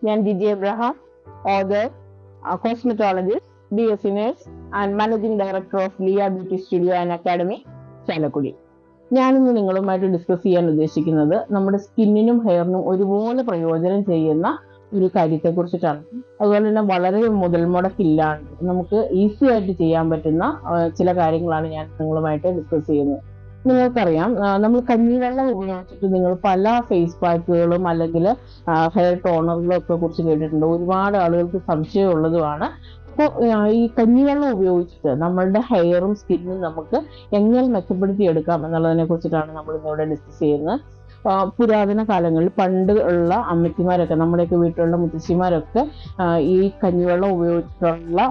ഞാൻ Jiji Abraham, author, cosmetologist, BSc Nurse and managing director of Liya beauty studio and academy, Chalakudy. ഞാനിന്ന് നിങ്ങളുമായിട്ട് discuss ചെയ്യാൻ ഉദ്ദേശിക്കുന്നത് നമ്മുടെ സ്കിന്നിനും ഹെയറിനും ഒരുപോലെ പ്രയോജനം ചെയ്യുന്ന ഒരു കാര്യത്തെക്കുറിച്ചിട്ടാണ്. അതുപോലെ തന്നെ വളരെ മുതൽ മുടക്കില്ലാണ്ട് നമുക്ക് ഈസി ആയിട്ട് ചെയ്യാൻ പറ്റുന്ന ചില കാര്യങ്ങളാണ് ഞാൻ നിങ്ങളുമായിട്ട് ഡിസ്കസ് ചെയ്യുന്നത്. നിങ്ങൾക്കറിയാം, നമ്മൾ കഞ്ഞിവെള്ളം ഉപയോഗിച്ചിട്ട് നിങ്ങൾ പല ഫേസ് പാക്കുകളും അല്ലെങ്കിൽ ഹെയർ ടോണറുകളും ഒക്കെ കുറിച്ച് കേട്ടിട്ടുണ്ട്. ഒരുപാട് ആളുകൾക്ക് സംശയമുള്ളതുമാണ്. അപ്പോൾ ഈ കഞ്ഞിവെള്ളം ഉപയോഗിച്ചിട്ട് നമ്മളുടെ ഹെയറും സ്കിന്നും നമുക്ക് എങ്ങനെ മെച്ചപ്പെടുത്തി എടുക്കാം എന്നുള്ളതിനെ കുറിച്ചിട്ടാണ് നമ്മൾ ഇന്നിവിടെ ഡിസ്കസ് ചെയ്യുന്നത്. പുരാതന കാലങ്ങളിൽ പണ്ട് ഉള്ള അമ്മച്ചിമാരൊക്കെ, നമ്മുടെയൊക്കെ വീട്ടിലുള്ള മുത്തശ്ശിമാരൊക്കെ ഈ കഞ്ഞിവെള്ളം ഉപയോഗിച്ചിട്ടുള്ള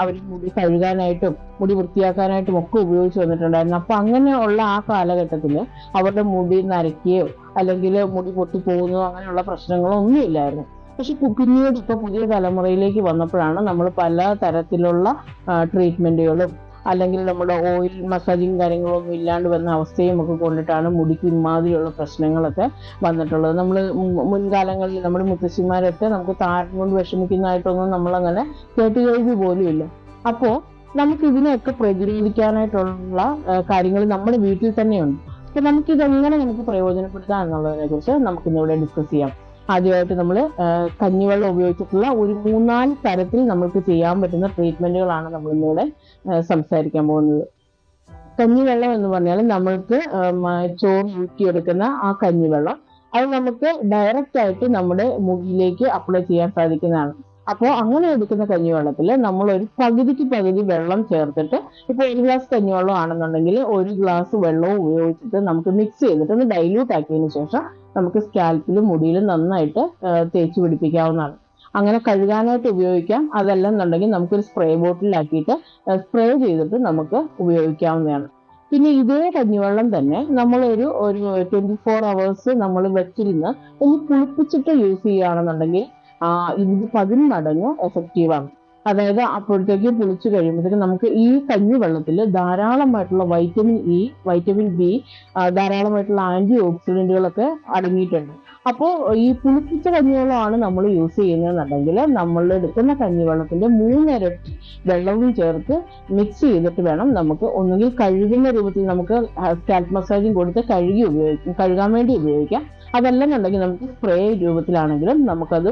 അവർ മുടി കഴുകാനായിട്ടും മുടി വൃത്തിയാക്കാനായിട്ടും ഒക്കെ ഉപയോഗിച്ച് വന്നിട്ടുണ്ടായിരുന്നു. അപ്പൊ അങ്ങനെയുള്ള ആ കാലഘട്ടത്തിൽ അവരുടെ മുടി നരയ്ക്കുകയോ അല്ലെങ്കിൽ മുടി പൊട്ടിപ്പോകുന്നതോ അങ്ങനെയുള്ള പ്രശ്നങ്ങളോ ഒന്നും ഇല്ലായിരുന്നു. പക്ഷെ പിന്നീട് ഇപ്പൊ പുതിയ തലമുറയിലേക്ക് വന്നപ്പോഴാണ് നമ്മൾ പല തരത്തിലുള്ള ട്രീറ്റ്മെന്റുകളും അല്ലെങ്കിൽ നമ്മുടെ ഓയിൽ മസാജിങ് കാര്യങ്ങളൊന്നും ഇല്ലാണ്ട് വന്ന അവസ്ഥയും ഒക്കെ കൊണ്ടിട്ടാണ് മുടിക്ക് ഇമാതിരിയുള്ള പ്രശ്നങ്ങളൊക്കെ വന്നിട്ടുള്ളത്. നമ്മൾ മുൻകാലങ്ങളിൽ നമ്മുടെ മുത്തശ്ശിമാരൊക്കെ നമുക്ക് താരൻ കൊണ്ട് വിഷമിക്കുന്നതായിട്ടൊന്നും നമ്മളങ്ങനെ കേട്ടുകേൾവി പോലും ഇല്ല. അപ്പോൾ നമുക്ക് ഇതിനെയൊക്കെ പ്രതിരോധിക്കാനായിട്ടുള്ള കാര്യങ്ങൾ നമ്മുടെ വീട്ടിൽ തന്നെയുണ്ട്. അപ്പൊ നമുക്കിതെങ്ങനെ നമുക്ക് പ്രയോജനപ്പെടുത്താം എന്നുള്ളതിനെ കുറിച്ച് നമുക്കിന്നിവിടെ ഡിസ്കസ് ചെയ്യാം. ആദ്യമായിട്ട് നമ്മൾ കഞ്ഞിവെള്ളം ഉപയോഗിച്ചിട്ടുള്ള ഒരു 3-4 തരത്തിൽ നമുക്ക് ചെയ്യാൻ പറ്റുന്ന ട്രീറ്റ്മെന്റുകളാണ് നമ്മൾ ഇന്നിവിടെ സംസാരിക്കാൻ പോകുന്നത്. കഞ്ഞിവെള്ളം എന്ന് പറഞ്ഞാൽ നമ്മൾക്ക് ചോറ് ഊറ്റിയെടുക്കുന്ന ആ കഞ്ഞിവെള്ളം, അത് നമുക്ക് ഡയറക്റ്റ് ആയിട്ട് നമ്മുടെ മുടിയിലേക്ക് അപ്ലൈ ചെയ്യാൻ സാധിക്കുന്നതാണ്. അപ്പോൾ അങ്ങനെ എടുക്കുന്ന കഞ്ഞിവെള്ളത്തിൽ നമ്മൾ ഒരു പകുതിക്ക് പകുതി വെള്ളം ചേർത്തിട്ട്, ഇപ്പോൾ 1 ഗ്ലാസ് കഞ്ഞിവെള്ളം ആണെന്നുണ്ടെങ്കിൽ 1 ഗ്ലാസ് വെള്ളവും ഉപയോഗിച്ചിട്ട് നമുക്ക് മിക്സ് ചെയ്തിട്ട് ഒന്ന് ഡൈല്യൂട്ട് ആക്കിയതിന് ശേഷം നമുക്ക് സ്കാൽപ്പിലും മുടിയിലും നന്നായിട്ട് തേച്ച് പിടിപ്പിക്കാവുന്നതാണ്. അങ്ങനെ കഴുകാനായിട്ട് ഉപയോഗിക്കാം. അതല്ലെന്നുണ്ടെങ്കിൽ നമുക്കൊരു സ്പ്രേ ബോട്ടിലാക്കിയിട്ട് സ്പ്രേ ചെയ്തിട്ട് നമുക്ക് ഉപയോഗിക്കാവുന്നതാണ്. പിന്നെ ഇതേ കഞ്ഞിവെള്ളം തന്നെ നമ്മൾ ഒരു 24 hours നമ്മൾ വെച്ചിരുന്ന് ഒന്ന് കുളിപ്പിച്ചിട്ട് യൂസ് ചെയ്യുകയാണെന്നുണ്ടെങ്കിൽ ഇത് 10 മടങ്ങ് എഫക്റ്റീവാണ്. അതായത് അപ്പോഴത്തേക്ക് പുളിച്ചു കഴിയുമ്പോഴത്തേക്ക് നമുക്ക് ഈ കഞ്ഞിവെള്ളത്തിൽ ധാരാളമായിട്ടുള്ള വൈറ്റമിൻ ഇ, വൈറ്റമിൻ ബി, ധാരാളമായിട്ടുള്ള ആന്റി ഓക്സിഡന്റുകളൊക്കെ അടങ്ങിയിട്ടുണ്ട്. അപ്പോൾ ഈ പുളിപ്പിച്ച കഞ്ഞിവെള്ളമാണ് നമ്മൾ യൂസ് ചെയ്യുന്നതെന്നുണ്ടെങ്കിൽ നമ്മൾ എടുക്കുന്ന കഞ്ഞിവെള്ളത്തിന്റെ 3 ഇരട്ടി വെള്ളവും ചേർത്ത് മിക്സ് ചെയ്തിട്ട് വേണം നമുക്ക് ഒന്നുകിൽ കഴുകുന്ന രൂപത്തിൽ നമുക്ക് സ്കാൽപ്പ് മസാജിങ് കൊടുത്ത് കഴുകാൻ വേണ്ടി ഉപയോഗിക്കാം. അതല്ലെന്നുണ്ടെങ്കിൽ നമുക്ക് സ്പ്രേ രൂപത്തിലാണെങ്കിലും നമുക്കത്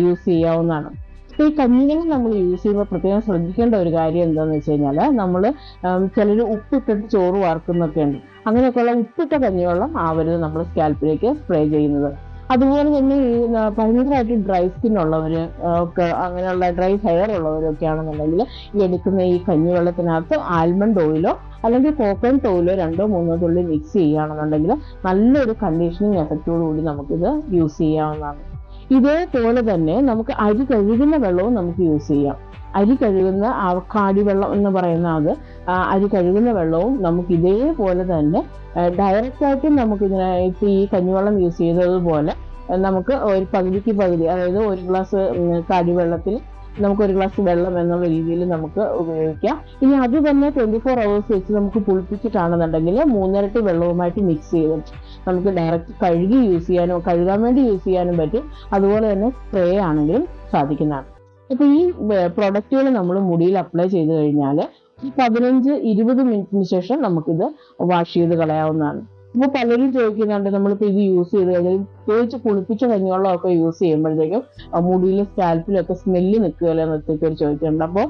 യൂസ് ചെയ്യാവുന്നതാണ്. ഈ കഞ്ഞിവെള്ളം നമ്മൾ യൂസ് ചെയ്യുമ്പോൾ പ്രത്യേകം ശ്രദ്ധിക്കേണ്ട ഒരു കാര്യം എന്താണെന്ന് വെച്ച് കഴിഞ്ഞാൽ, നമ്മൾ ചിലർ ഉപ്പിട്ടിട്ട് ചോറ് വാർക്കുന്നൊക്കെ ഉണ്ട്. അങ്ങനെയൊക്കെയുള്ള ഉപ്പിട്ട കഞ്ഞിവെള്ളം ആവരുത് നമ്മൾ സ്കാൽപ്പിലേക്ക് സ്പ്രേ ചെയ്യുന്നത്. അതുപോലെ തന്നെ ഈ ഭയങ്കരമായിട്ട് ഡ്രൈ സ്കിൻ ഉള്ളവർ ഒക്കെ, അങ്ങനെയുള്ള ഡ്രൈ ഹെയർ ഉള്ളവരൊക്കെ ആണെന്നുണ്ടെങ്കിൽ ഈ എടുക്കുന്ന ഈ കഞ്ഞിവെള്ളത്തിനകത്ത് ആൽമണ്ട് ഓയിലോ അല്ലെങ്കിൽ കോക്കനട്ട് ഓയിലോ 2-3 തുള്ളി മിക്സ് ചെയ്യുകയാണെന്നുണ്ടെങ്കിൽ നല്ലൊരു കണ്ടീഷനിങ് എഫക്റ്റോടു കൂടി നമുക്കിത് യൂസ് ചെയ്യാവുന്നതാണ്. ഇതേപോലെ തന്നെ നമുക്ക് അരി കഴുകുന്ന വെള്ളവും നമുക്ക് യൂസ് ചെയ്യാം. അരി കഴുകുന്ന കാടിവെള്ളം എന്ന് പറയുന്ന അരി കഴുകുന്ന വെള്ളവും നമുക്ക് ഇതേപോലെ തന്നെ ഡയറക്റ്റായിട്ട് നമുക്കിതിനെ ഇപ്പം ഈ കഞ്ഞിവെള്ളം യൂസ് ചെയ്തതുപോലെ നമുക്ക് ഒരു പകുതിക്ക് പകുതി, അതായത് 1 ഗ്ലാസ് കാടിവെള്ളത്തിൽ നമുക്ക് 1 ഗ്ലാസ് വെള്ളം എന്നുള്ള രീതിയിൽ നമുക്ക് ഉപയോഗിക്കാം. ഇനി അത് തന്നെ 24 hours വെച്ച് നമുക്ക് പുളിപ്പിച്ചിട്ടാണെന്നുണ്ടെങ്കിൽ 3 ഇരട്ടി വെള്ളവുമായിട്ട് മിക്സ് ചെയ്തിട്ട് നമുക്ക് ഡയറക്റ്റ് കഴുകാൻ വേണ്ടി യൂസ് ചെയ്യാനും പറ്റും. അതുപോലെ തന്നെ സ്പ്രേ ആണെങ്കിലും സാധിക്കുന്നതാണ്. ഇപ്പൊ ഈ പ്രൊഡക്റ്റുകൾ നമ്മൾ മുടിയിൽ അപ്ലൈ ചെയ്ത് കഴിഞ്ഞാൽ 15-20 മിനിറ്റിന് ശേഷം നമുക്കിത് വാഷ് ചെയ്ത് കളയാവുന്നതാണ്. ഇപ്പൊ പലരും ചോദിക്കുന്നുണ്ട്, നമ്മളിപ്പോ ഇത് യൂസ് ചെയ്ത് കഴിഞ്ഞാൽ പ്രത്യേകിച്ച് കുളിപ്പിച്ച കഞ്ഞിവെള്ളമൊക്കെ യൂസ് ചെയ്യുമ്പോഴത്തേക്കും മുടിയിലും സ്കാൽപ്പിലൊക്കെ സ്മെല്ല് നിൽക്കുകയല്ലേ എന്നൊക്കെ ചോദിക്കുന്നുണ്ട്. അപ്പോൾ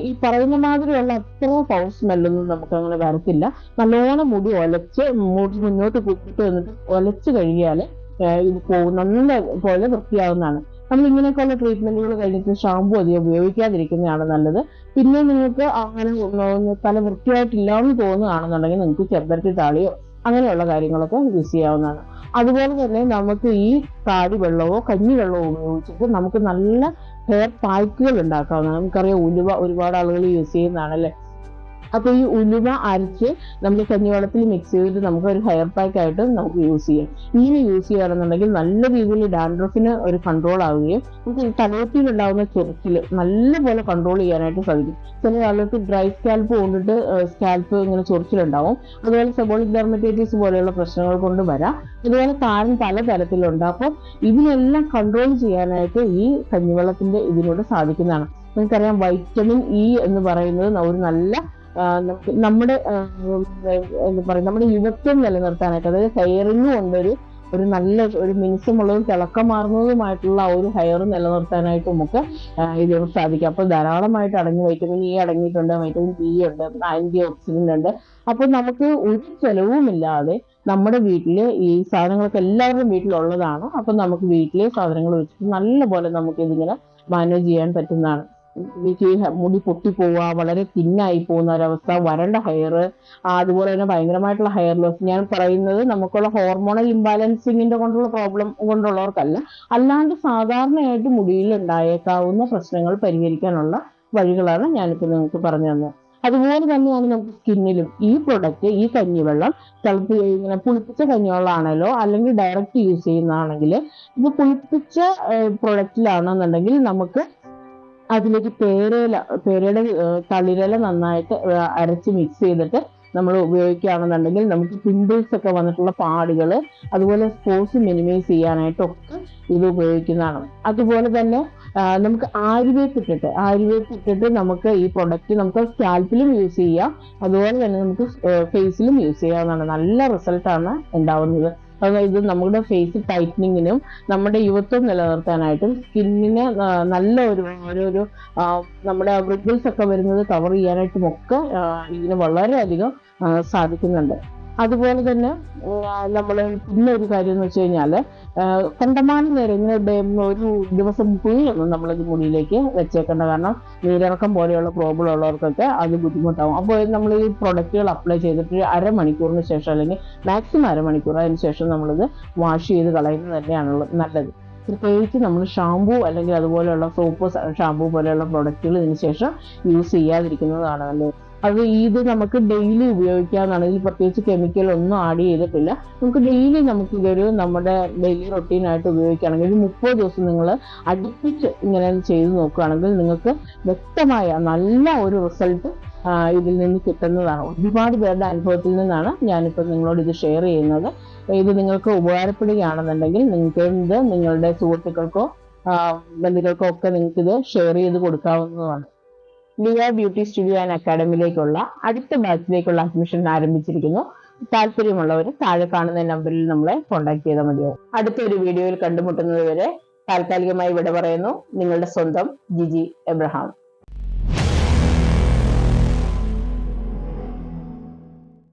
ഈ പറയുന്ന മാതിരിയുള്ള അത്ര പവർ സ്മെല്ലൊന്നും നമുക്ക് അങ്ങനെ വരത്തില്ല. നല്ലോണം മുടി മുന്നോട്ട് കുത്തിട്ട് വന്നിട്ട് ഒലച്ച് കഴുകിയാൽ ഇത് നല്ല പോലെ വൃത്തിയാവുന്നതാണ്. നമ്മൾ ഇങ്ങനെയൊക്കെയുള്ള ട്രീറ്റ്മെന്റുകൾ കഴിഞ്ഞിട്ട് ഷാമ്പു അധികം ഉപയോഗിക്കാതിരിക്കുന്നതാണ് നല്ലത്. പിന്നെ നിങ്ങൾക്ക് അങ്ങനെ തല വൃത്തിയായിട്ടില്ല എന്ന് തോന്നുകയാണെന്നുണ്ടെങ്കിൽ നിങ്ങൾക്ക് ചെമ്പരത്തി താളിയോ അങ്ങനെയുള്ള കാര്യങ്ങളൊക്കെ യൂസ് ചെയ്യാവുന്നതാണ്. അതുപോലെ തന്നെ നമുക്ക് ഈ കാടിവെള്ളമോ കഞ്ഞിവെള്ളമോ ഉപയോഗിച്ചിട്ട് നമുക്ക് നല്ല ഹെയർ പാക്കുകൾ ഉണ്ടാക്കാവുന്നതാണ്. നമുക്കറിയാം, ഉലുവ ഒരുപാട് ആളുകൾ യൂസ് ചെയ്യുന്നതാണല്ലേ. അപ്പോൾ ഈ ഉലുവ അരച്ച് നമ്മൾ കഞ്ഞിവെള്ളത്തിൽ മിക്സ് ചെയ്തിട്ട് നമുക്ക് ഒരു ഹെയർ പാക്ക് ആയിട്ട് നമുക്ക് യൂസ് ചെയ്യാം. ഇങ്ങനെ യൂസ് ചെയ്യുകയാണെന്നുണ്ടെങ്കിൽ നല്ല രീതിയിൽ ഡാൻഡ്രഫിന് ഒരു കൺട്രോൾ ആവുകയും നമുക്ക് തലയോട്ടിയിലുണ്ടാകുന്ന ചൊറിച്ചിൽ നല്ലപോലെ കൺട്രോൾ ചെയ്യാനായിട്ട് സാധിക്കും. ചില ആളുകൾക്ക് ഡ്രൈ സ്കാൽപ്പ് കൊണ്ടിട്ട് സ്കാൽപ്പ് ഇങ്ങനെ ചൊറിച്ചിലുണ്ടാവും. അതുപോലെ സെബോളിക് ഡെർമറ്റൈറ്റിസ് പോലെയുള്ള പ്രശ്നങ്ങൾ കൊണ്ട് വരാം. അതുപോലെ താരൻ പല തരത്തിലുണ്ട്. അപ്പോൾ ഇതിനെല്ലാം കൺട്രോൾ ചെയ്യാനായിട്ട് ഈ കഞ്ഞിവെള്ളത്തിന്റെ ഇതിലൂടെ സാധിക്കുന്നതാണ്. നമുക്കറിയാം വൈറ്റമിൻ ഇ എന്ന് പറയുന്നത് ഒരു നല്ല നമ്മുടെ എന്താ പറയുക, നമ്മുടെ യുവത്വം നിലനിർത്താനായിട്ട്, അതായത് ഹെയറിനും കൊണ്ടൊരു നല്ല ഒരു മിനുസമുള്ളതും തിളക്കമാർന്നതുമായിട്ടുള്ള ഒരു ഹെയർ നിലനിർത്താനായിട്ടും ഒക്കെ ഇതിന് സാധിക്കും. അപ്പോൾ ധാരാളമായിട്ട് വൈറ്റമിൻ ഇ അടങ്ങിയിട്ടുണ്ട്, വൈറ്റമിൻ ബി ഉണ്ട്, ആന്റി ഓക്സിഡന്റ് ഉണ്ട്. അപ്പോൾ നമുക്ക് ഒരു ചെലവുമില്ലാതെ നമ്മുടെ വീട്ടില് ഈ സാധനങ്ങളൊക്കെ എല്ലാവരുടെയും വീട്ടിലുള്ളതാണ്. അപ്പം നമുക്ക് വീട്ടിലെ സാധനങ്ങൾ വെച്ചിട്ട് നല്ലപോലെ നമുക്ക് ഇതിങ്ങനെ മാനേജ് ചെയ്യാൻ പറ്റുന്നതാണ്. മുടി പൊട്ടിപ്പോവുക, വളരെ തിന്നായി പോകുന്ന ഒരവസ്ഥ, വരണ്ട ഹെയർ, അതുപോലെ തന്നെ ഭയങ്കരമായിട്ടുള്ള ഹെയർ ലോസ്. ഞാൻ പറയുന്നത് നമുക്കുള്ള ഹോർമോണൽ ഇംബാലൻസിങ്ങിന്റെ കൊണ്ടുള്ള പ്രോബ്ലം കൊണ്ടുള്ളവർക്കല്ല, അല്ലാണ്ട് സാധാരണയായിട്ട് മുടിയിൽ ഉണ്ടായേക്കാവുന്ന പ്രശ്നങ്ങൾ പരിഹരിക്കാനുള്ള വഴികളാണ് ഞാനിപ്പോൾ നിങ്ങൾക്ക് പറഞ്ഞു തന്നത്. അതുപോലെ തന്നെയാണ് നമുക്ക് സ്കിന്നിലും ഈ പ്രൊഡക്റ്റ്, ഈ കഞ്ഞിവെള്ളം ഇങ്ങനെ പുളിപ്പിച്ച കഞ്ഞിവെള്ളമാണല്ലോ, അല്ലെങ്കിൽ ഡയറക്റ്റ് യൂസ് ചെയ്യുന്നതാണെങ്കിൽ, ഇപ്പൊ പുളിപ്പിച്ച പ്രൊഡക്റ്റിലാണെന്നുണ്ടെങ്കിൽ നമുക്ക് അതിലേക്ക് പേരയുടെ തളിരില നന്നായിട്ട് അരച്ച് മിക്സ് ചെയ്തിട്ട് നമ്മൾ ഉപയോഗിക്കുകയാണെന്നുണ്ടെങ്കിൽ നമുക്ക് പിമ്പിൾസ് ഒക്കെ വന്നിട്ടുള്ള പാടുകൾ, അതുപോലെ സ്പോർട്സ് മിനിമൈസ് ചെയ്യാനായിട്ടൊക്കെ ഇത് ഉപയോഗിക്കുന്നതാണ്. അതുപോലെ തന്നെ നമുക്ക് ആര്യവേപ്പ് ഇട്ടിട്ട് നമുക്ക് ഈ പ്രൊഡക്റ്റ് നമുക്ക് സ്കാൽപ്പിലും യൂസ് ചെയ്യാം, അതുപോലെ തന്നെ നമുക്ക് ഫേസിലും യൂസ് ചെയ്യാവുന്നതാണ്. നല്ല റിസൾട്ടാണ് ഉണ്ടാവുന്നത്. അതായത് നമ്മുടെ ഫേസ് ടൈറ്റനിങ്ങിനും നമ്മുടെ യുവത്വം നിലനിർത്താനായിട്ടും സ്കിന്നിന് നല്ല ഒരു നമ്മുടെ റിങ്കിൾസ് ഒക്കെ വരുന്നത് കവർ ചെയ്യാനായിട്ടും ഒക്കെ ഇതിന് വളരെയധികം സാധിക്കുന്നുണ്ട്. അതുപോലെ തന്നെ നമ്മൾ പിന്നെ ഒരു കാര്യം എന്ന് വെച്ച് കഴിഞ്ഞാൽ, കണ്ടമാനം നേരം ഇങ്ങനെ ഒരു ദിവസം മുഴുവനൊന്നും നമ്മളിത് മുടിയിലേക്ക് വെച്ചേക്കേണ്ട. കാരണം നീരിറക്കം പോലെയുള്ള പ്രോബ്ലം ഉള്ളവർക്കൊക്കെ അത് ബുദ്ധിമുട്ടാവും. അപ്പോൾ നമ്മൾ ഈ പ്രൊഡക്റ്റുകൾ അപ്ലൈ ചെയ്തിട്ട് അരമണിക്കൂറിന് ശേഷം, അല്ലെങ്കിൽ മാക്സിമം അരമണിക്കൂർ, അതിന് ശേഷം നമ്മളിത് വാഷ് ചെയ്ത് കളയുന്നത് തന്നെയാണ് നല്ലത്. പ്രത്യേകിച്ച് നമ്മൾ ഷാമ്പൂ അല്ലെങ്കിൽ അതുപോലെയുള്ള സോപ്പ്, ഷാമ്പൂ പോലെയുള്ള പ്രൊഡക്റ്റുകൾ ഇതിന് ശേഷം യൂസ് ചെയ്യാതിരിക്കുന്നതാണ് നല്ലത്. ഇത് നമുക്ക് ഡെയിലി ഉപയോഗിക്കാവുന്നതാണ്. ഇതിൽ പ്രത്യേകിച്ച് കെമിക്കൽ ഒന്നും ആഡ് ചെയ്തിട്ടില്ല. നമുക്ക് ഡെയിലി നമുക്കിതൊരു നമ്മുടെ ഡെയിലി റൊട്ടീനായിട്ട് ഉപയോഗിക്കുകയാണെങ്കിൽ, ഒരു 30 ദിവസം നിങ്ങൾ അടുപ്പിച്ച് ഇങ്ങനെ ചെയ്ത് നോക്കുകയാണെങ്കിൽ നിങ്ങൾക്ക് വ്യക്തമായ നല്ല ഒരു റിസൾട്ട് ഇതിൽ നിന്ന് കിട്ടുന്നതാണ്. ഒരുപാട് പേരുടെ അനുഭവത്തിൽ നിന്നാണ് ഞാനിപ്പോൾ നിങ്ങളോട് ഇത് ഷെയർ ചെയ്യുന്നത്. ഇത് നിങ്ങൾക്ക് ഉപകാരപ്പെടുകയാണെന്നുണ്ടെങ്കിൽ നിങ്ങൾക്ക് ഇത് നിങ്ങളുടെ സുഹൃത്തുക്കൾക്കോ ബന്ധുക്കൾക്കോ ഒക്കെ നിങ്ങൾക്കിത് ഷെയർ ചെയ്ത് കൊടുക്കാവുന്നതാണ്. ലിയ ബ്യൂട്ടി സ്റ്റുഡിയോ ആൻഡ് അക്കാഡമിയിലേക്കുള്ള അടുത്ത ബാച്ചിലേക്കുള്ള അഡ്മിഷൻ ആരംഭിച്ചിരിക്കുന്നു. താല്പര്യമുള്ളവർ താഴെ കാണുന്ന നമ്പറിൽ നമ്മളെ കോൺടാക്ട് ചെയ്താൽ മതിയാവും. അടുത്തൊരു വീഡിയോയിൽ കണ്ടുമുട്ടുന്നത് വരെ താൽക്കാലികമായി വിട പറയുന്നു. നിങ്ങളുടെ സ്വന്തം ജിജി എബ്രഹാം.